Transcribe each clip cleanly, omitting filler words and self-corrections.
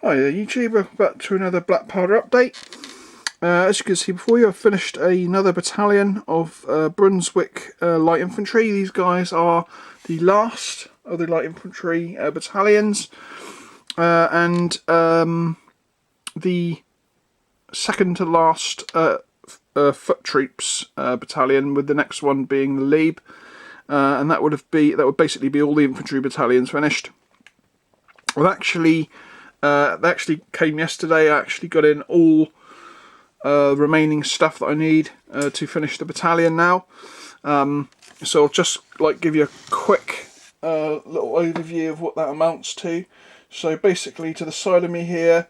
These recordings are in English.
Hi there YouTube, welcome back to another black powder update. As you can see before you, I've finished another battalion of Brunswick Light Infantry. These guys are the last of the Light Infantry battalions and the second to last foot troops battalion, with the next one being the Lieb, and that would basically be all the infantry battalions finished. They actually came yesterday. I actually got in all remaining stuff that I need to finish the battalion now. So I'll just give you a quick little overview of what that amounts to. So basically, to the side of me here,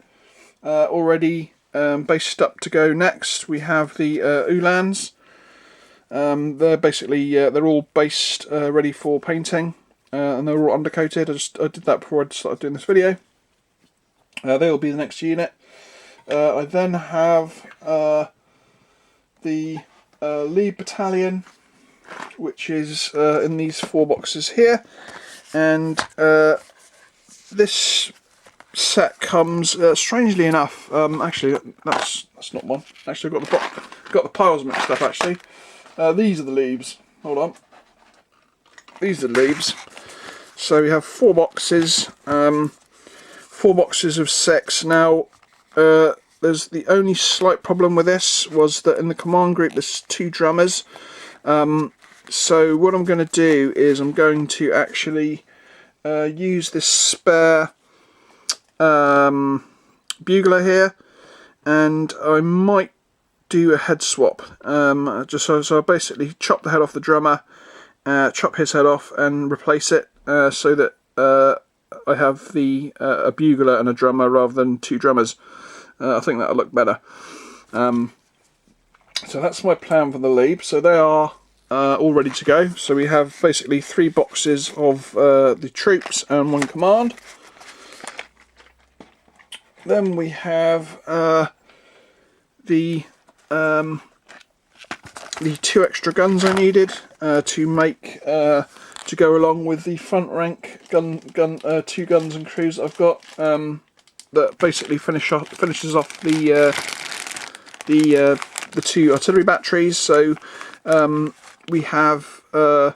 already based up to go next, we have the Uhlans. They're basically they're all based, ready for painting, and they're all undercoated. I did that before I started doing this video. They'll be the next unit. I then have the Light Battalion, which is in these 4 boxes here, and this set comes strangely enough. Actually, that's not one. Actually, I've got the piles mixed up. Actually, these are the leaves. Hold on. These are the leaves. So we have 4 boxes. 4 boxes of 6. Now, there's the only slight problem with this was that in the command group there's 2 drummers. So what I'm going to do is I'm going to actually use this spare bugler here, and I might do a head swap. So I basically chop the head off the drummer, chop his head off, and replace it so that I have a bugler and a drummer rather than 2 drummers. I think that'll look better. So that's my plan for the Lieb. So they are all ready to go. So we have basically 3 boxes of the troops and 1 command. Then we have the 2 extra guns I needed to make to go along with the front rank 2 guns and crews that I've got, that basically finishes off the 2 artillery batteries. So we have so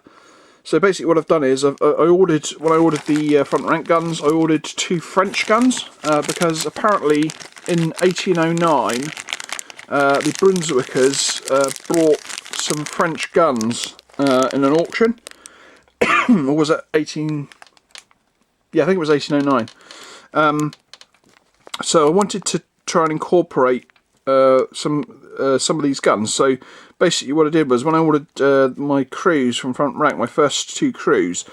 basically what I've done is when I ordered the front rank guns, I ordered 2 French guns because apparently in 1809 the Brunswickers brought some French guns in an auction. Or was it 18? Yeah, I think it was 1809. So I wanted to try and incorporate some of these guns. So basically, what I did was when I ordered my crews from front rank, my first 2 crews,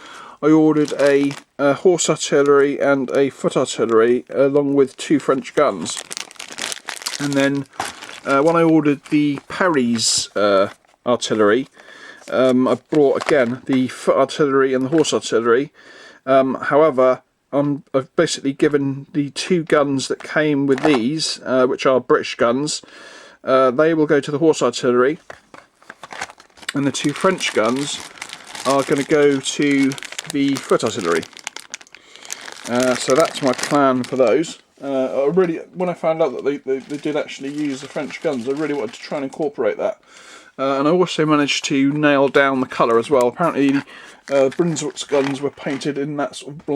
I ordered a horse artillery and a foot artillery along with 2 French guns. And then when I ordered the Perry's artillery, I brought again the foot artillery and the horse artillery. However, I've basically given the 2 guns that came with these, which are British guns, they will go to the horse artillery, and the 2 French guns are going to go to the foot artillery. So that's my plan for those. When I found out that they did actually use the French guns, I really wanted to try and incorporate that. And I also managed to nail down the colour as well. Apparently Brunswick's guns were painted in that sort of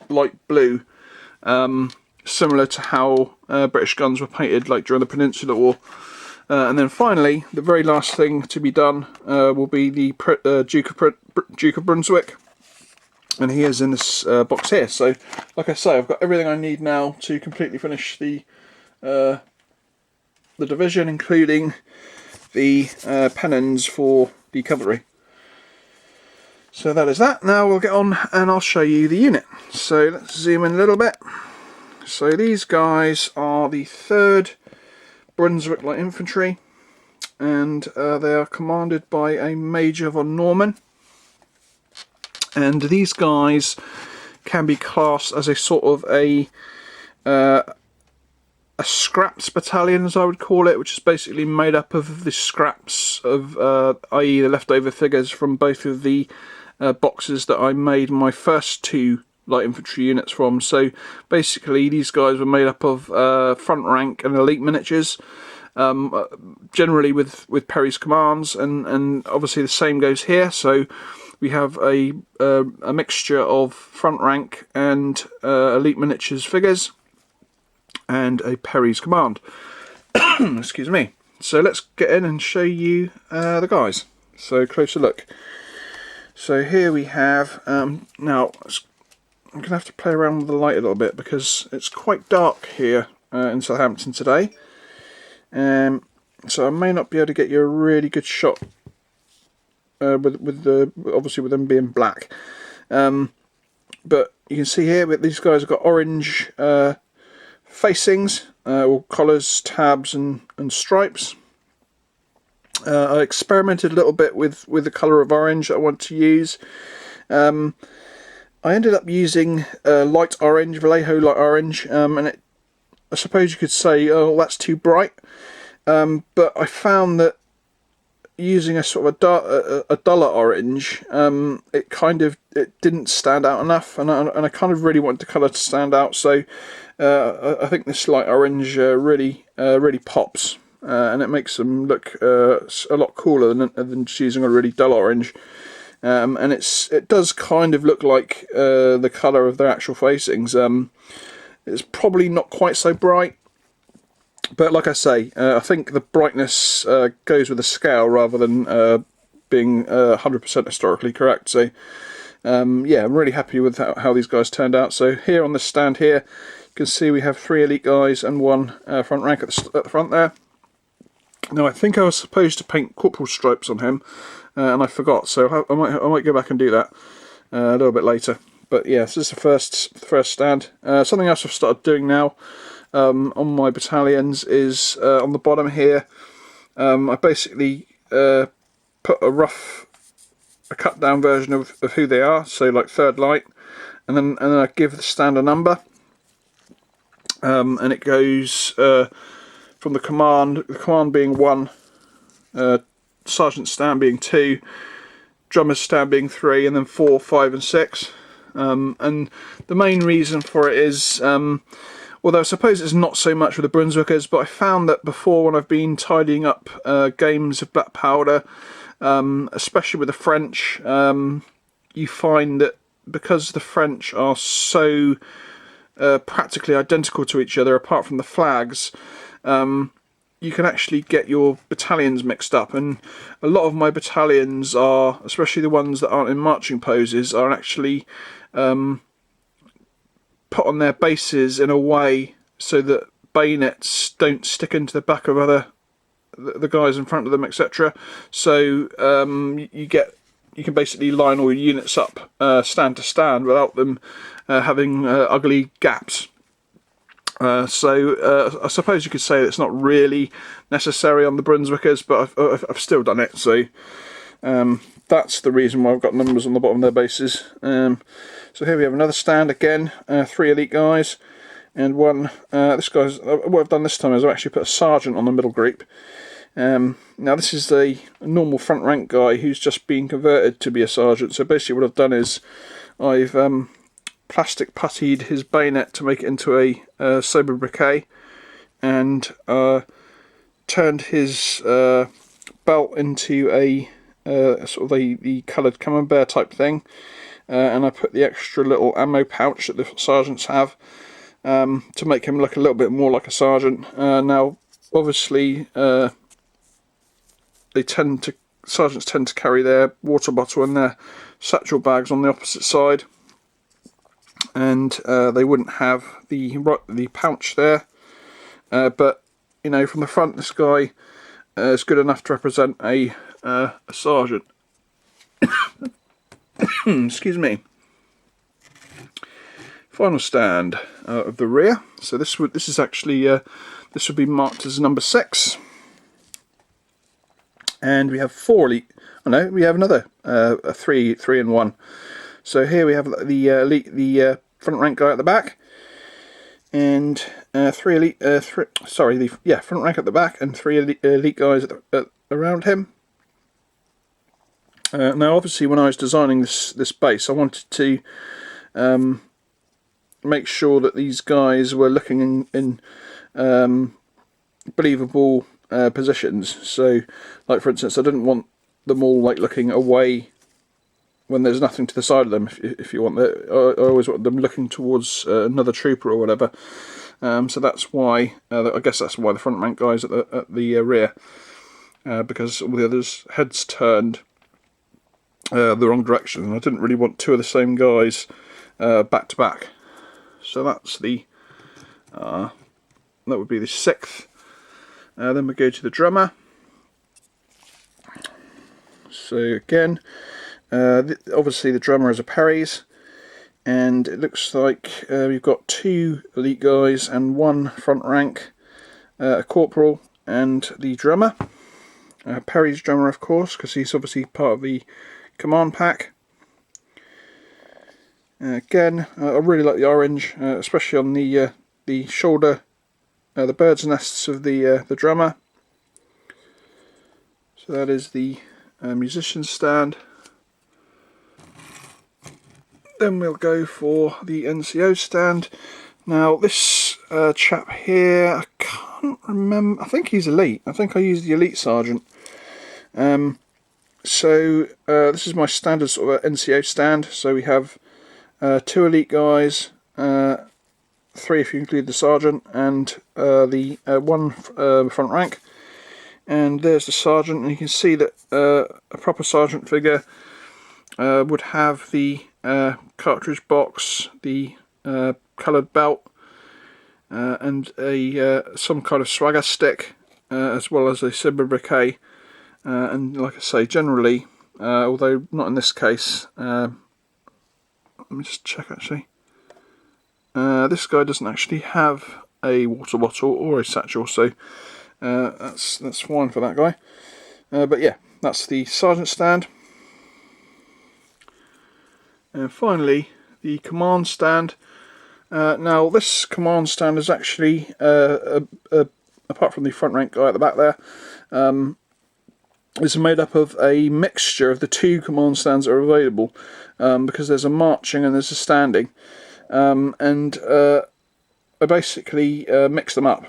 light blue, similar to how British guns were painted during the Peninsular War. And then finally, the very last thing to be done will be the Duke of Brunswick, and he is in this box here. So like I say, I've got everything I need now to completely finish the division, including the pennons for the cavalry. So that is that. Now we'll get on and I'll show you the unit. So let's zoom in a little bit. So these guys are the 3rd Brunswick Light Infantry, and they are commanded by a Major von Norman. And these guys can be classed as a sort of a scraps battalion, as I would call it, which is basically made up of the scraps of, i.e. the leftover figures from both of the boxes that I made my first 2 light infantry units from. So basically these guys were made up of front rank and elite miniatures, generally with Perry's commands, and obviously the same goes here. So we have a mixture of front rank and elite miniatures figures and a Perry's command. Excuse me. So let's get in and show you the guys. So closer look. So here we have, now I'm going to have to play around with the light a little bit because it's quite dark here in Southampton today. So I may not be able to get you a really good shot obviously with them being black. But you can see here that these guys have got orange facings, or collars, tabs and stripes. I experimented a little bit with the colour of orange I want to use. I ended up using light orange, Vallejo light orange, and I suppose you could say, oh, that's too bright. But I found that using a sort of a duller orange, it didn't stand out enough, and I kind of really wanted the colour to stand out. So I think this light orange really pops. And it makes them look a lot cooler than just using a really dull orange, and it does kind of look like the colour of their actual facings. It's probably not quite so bright, but like I say, I think the brightness goes with the scale rather than being 100% historically correct. So yeah, I'm really happy with how these guys turned out. So here on this stand here, you can see we have 3 elite guys and 1 front rank at the front there. Now I think I was supposed to paint corporal stripes on him, and I forgot, so I might go back and do that a little bit later. But yeah, this is the first stand. Something else I've started doing now on my battalions is on the bottom here. I basically put a cut down version of who they are, so like 3rd Light, and then I give the stand a number, and it goes from the command being 1, sergeant stand being 2, drummer's stand being 3, and then 4, 5 and 6. And the main reason for it is, although I suppose it's not so much with the Brunswickers, but I found that before, when I've been tidying up games of black powder, especially with the French, you find that because the French are so practically identical to each other apart from the flags, you can actually get your battalions mixed up, and a lot of my battalions are, especially the ones that aren't in marching poses, are actually put on their bases in a way so that bayonets don't stick into the back of the guys in front of them, etc. So you can basically line all your units up stand to stand without them having ugly gaps. So I suppose you could say it's not really necessary on the Brunswickers, but I've still done it. So that's the reason why I've got numbers on the bottom of their bases. So here we have another stand again, 3 elite guys and 1. This guy's what I've done this time is I've actually put a sergeant on the middle group. Now this is a normal front rank guy who's just been converted to be a sergeant. So basically what I've done is I've plastic puttied his bayonet to make it into a sabre briquet, and turned his belt into a sort of the coloured camembert type thing, and I put the extra little ammo pouch that the sergeants have to make him look a little bit more like a sergeant. Now obviously sergeants tend to carry their water bottle and their satchel bags on the opposite side, and they wouldn't have the pouch there, but you know, from the front this guy is good enough to represent a sergeant. Excuse me. Final stand of the rear. So this is actually this would be marked as number 6, and we have 4 elite. Oh no, we have another a 3 and 1. So here we have the front rank guy at the back, and 3 elite. Front rank at the back and 3 elite guys around him. Now, obviously, when I was designing this base, I wanted to make sure that these guys were looking in believable positions. So, like for instance, I didn't want them all like looking away when there's nothing to the side of them. If you want that, I always want them looking towards another trooper or whatever. So that's why I guess that's why the front rank guys at the rear, because all the others' heads turned the wrong direction, and I didn't really want two of the same guys back to back. So that's the that would be the 6th. Then we go to the drummer. So again, obviously the drummer is a Perry's, and it looks like we've got 2 elite guys and 1 front rank, a corporal and the drummer. Perry's drummer, of course, because he's obviously part of the command pack. Again, I really like the orange, especially on the shoulder, the bird's nests of the drummer. So that is the musician stand. Then we'll go for the NCO stand. Now this chap here, I can't remember, I think he's elite. I think I used the elite sergeant. So this is my standard sort of NCO stand. So we have 2 elite guys, 3 if you include the sergeant, and the 1 front rank. And there's the sergeant, and you can see that a proper sergeant figure would have the cartridge box, the coloured belt, and a some kind of swagger stick, as well as a sobriquet. And like I say, generally, although not in this case, let me just check actually. This guy doesn't actually have a water bottle or a satchel, so that's fine for that guy. But yeah, that's the sergeant stand. And finally, the command stand. Now this command stand is actually, apart from the front rank guy at the back there, is made up of a mixture of the 2 command stands that are available, because there's a marching and there's a standing, and I basically mix them up.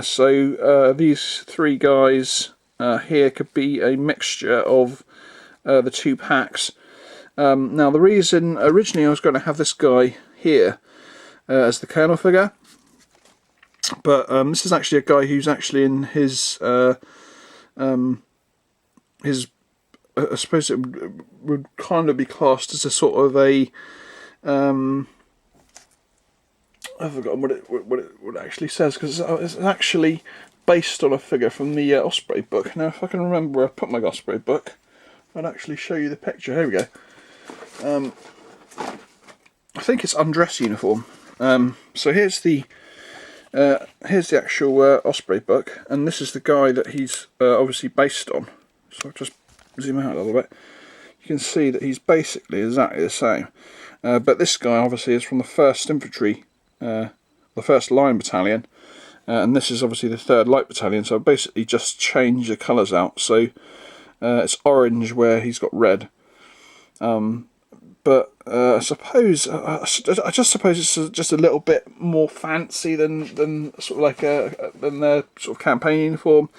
So these 3 guys here could be a mixture of the 2 packs. Now the reason, originally I was going to have this guy here as the colonel figure, but this is actually a guy who's actually in his I suppose it would kind of be classed as a sort of a I've forgotten what it actually says, because it's actually based on a figure from the Osprey book. Now if I can remember where I put my Osprey book, I'd actually show you the picture. Here we go. I think it's undress uniform. So here's the actual Osprey book, and this is the guy that he's obviously based on. So I'll just zoom out a little bit. You can see that he's basically exactly the same. But this guy obviously is from the 1st Infantry, the 1st Line Battalion, and this is obviously the 3rd Light Battalion. So I basically just changed the colours out. So it's orange where he's got red. But I suppose I just suppose it's just a little bit more fancy than sort of like than their sort of campaign uniform.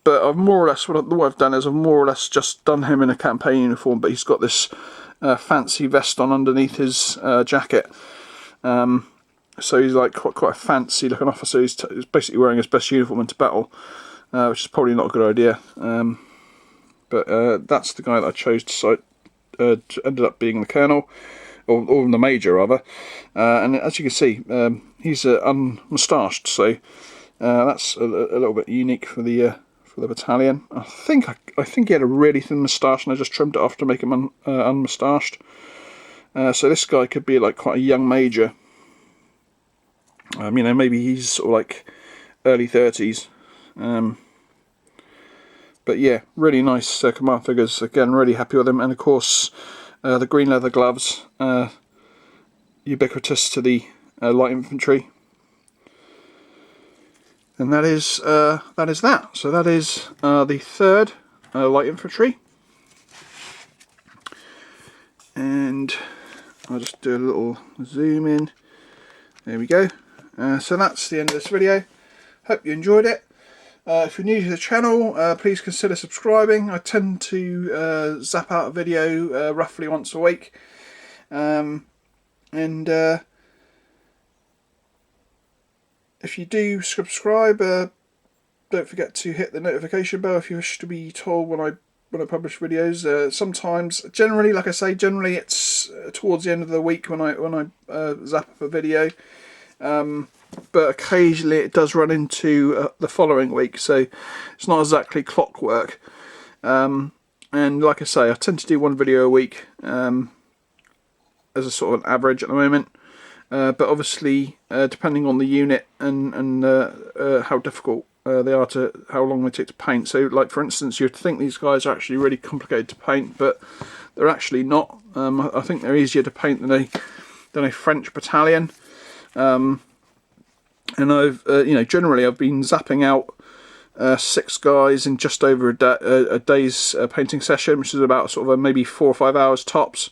But I've more or less what I've done is I've more or less just done him in a campaign uniform, but he's got this fancy vest on underneath his jacket. So he's like quite a fancy looking officer. He's basically wearing his best uniform into battle, which is probably not a good idea. But that's the guy that I chose to cite. Ended up being the colonel, or the major rather, and as you can see, he's unmoustached, so that's a little bit unique for the battalion. I think he had a really thin moustache, and I just trimmed it off to make him unmoustached. So this guy could be like quite a young major. You know, maybe he's sort of like early 30s. But yeah, really nice command figures. Again, really happy with them. And of course, the green leather gloves, ubiquitous to the light infantry. And that is that. So that is the 3rd light infantry. And I'll just do a little zoom in. There we go. So that's the end of this video. Hope you enjoyed it. If you're new to the channel, please consider subscribing. I tend to zap out a video roughly once a week. If you do subscribe, don't forget to hit the notification bell if you wish to be told when I publish videos. Sometimes, generally, like I say, generally it's towards the end of the week when I zap up a video. But occasionally it does run into the following week, so it's not exactly clockwork. And like I say, I tend to do one video a week as a sort of an average at the moment. But obviously, depending on the unit and how difficult they are how long they take to paint. So, like for instance, you'd think these guys are actually really complicated to paint, but they're actually not. I think they're easier to paint than a French battalion. And I've, generally I've been zapping out 6 guys in just over a day's painting session, which is about sort of maybe 4 or 5 hours tops,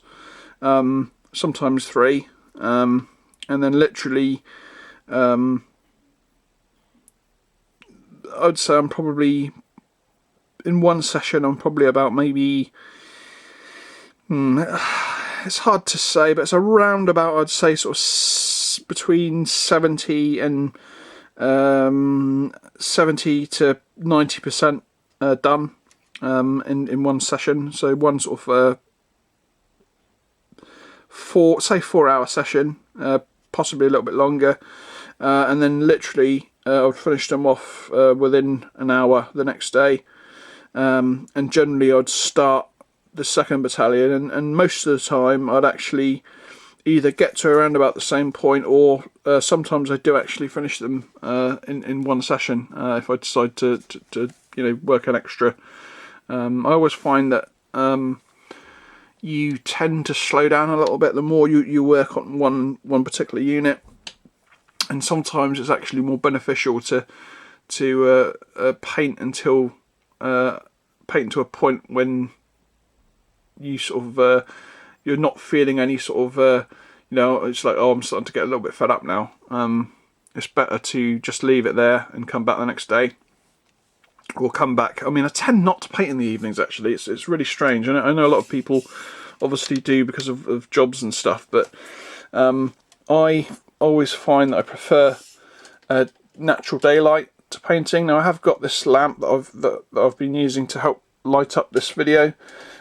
sometimes 3, and then literally, I'd say I'm probably in one session. I'm probably about maybe. It's hard to say, but it's around about, I'd say, sort of between 70 and 70 to 90% done in one session. So one sort of 4-hour session, possibly a little bit longer, and then literally I would finish them off within an hour the next day. And generally I'd start the 2nd battalion, and most of the time I'd actually either get to around about the same point, or sometimes I do actually finish them in one session if I decide to work an extra. I always find that you tend to slow down a little bit the more you work on one particular unit, and sometimes it's actually more beneficial to paint until paint to a point when you sort of you're not feeling any sort of it's like, oh, I'm starting to get a little bit fed up now. It's better to just leave it there and come back the next day, or come back. I mean, I tend not to paint in the evenings, actually. It's really strange. I know a lot of people obviously do because of jobs and stuff, but I always find that I prefer natural daylight to painting. Now, I have got this lamp that I've been using to help light up this video.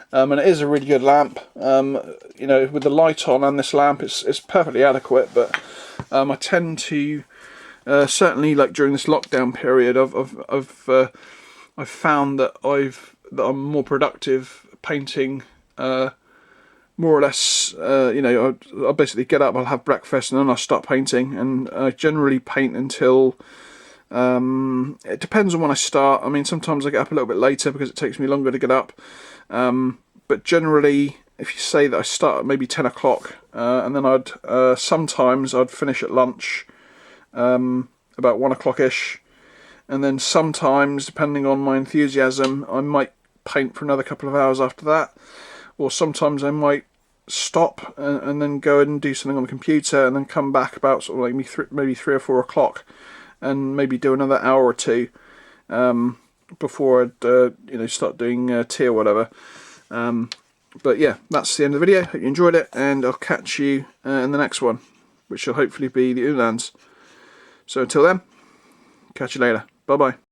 And it is a really good lamp. With the light on and this lamp, it's perfectly adequate. But I tend to certainly, like during this lockdown period, I've found that I'm more productive painting. More or less, I'll basically get up, I'll have breakfast, and then I'll start painting. And I generally paint until. It depends on when I start. I mean, sometimes I get up a little bit later because it takes me longer to get up. But generally, if you say that I start at maybe 10 o'clock, and then sometimes I'd finish at lunch, about 1 o'clock-ish, and then sometimes, depending on my enthusiasm, I might paint for another couple of hours after that, or sometimes I might stop and then go and do something on the computer, and then come back about sort of like maybe 3 or 4 o'clock, and maybe do another hour or two before I'd start doing tea or whatever. But yeah, that's the end of the video. Hope you enjoyed it, and I'll catch you in the next one, which will hopefully be the Uhlans. So until then, catch you later. Bye bye.